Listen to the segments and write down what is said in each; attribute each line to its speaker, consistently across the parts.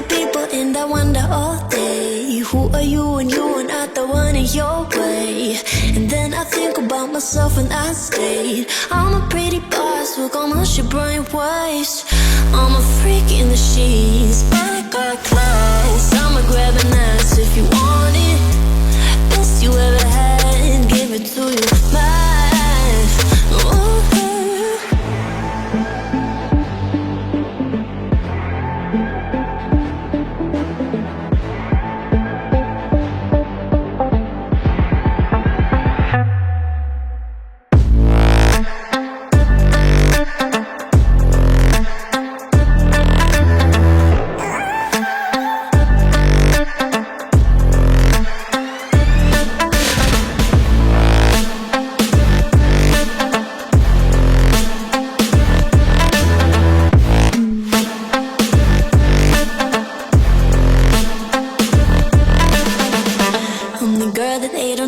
Speaker 1: people and I wonder all day, who are you and you are not the one in your way. And then I think about myself and I state, I'm a pretty boss who gon' mush your brain waste. I'm a freak in the sheets, but I got class. I'ma grab an ass if you want it. Best you ever had, give it to you, mine. Ooh.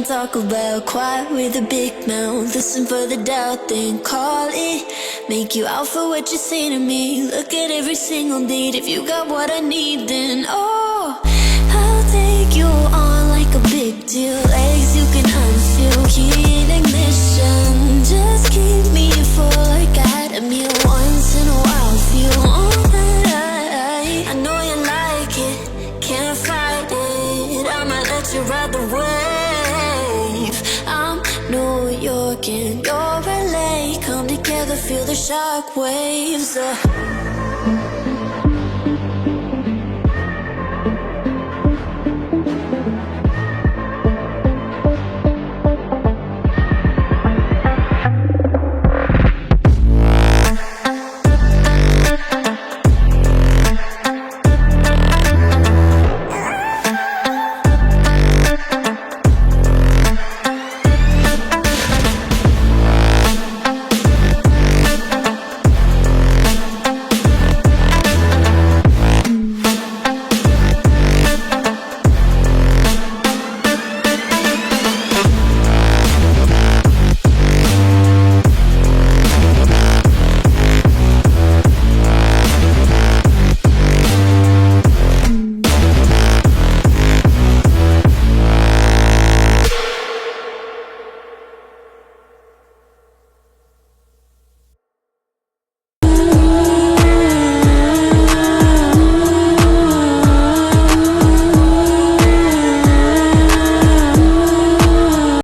Speaker 1: Talk about quiet with a big mouth. Listen for the doubt, then call it. Make you out for what you say to me. Look at every single date. If you got what I need, then oh, I'll take you on like a big deal. Legs you can unfeel, key in ignition. Just keep me full like I had a meal once in a while. Feel alright. I know you like it, can't fight it. I'ma let you ride the wave. New York and you're LA, come together, feel the shock waves.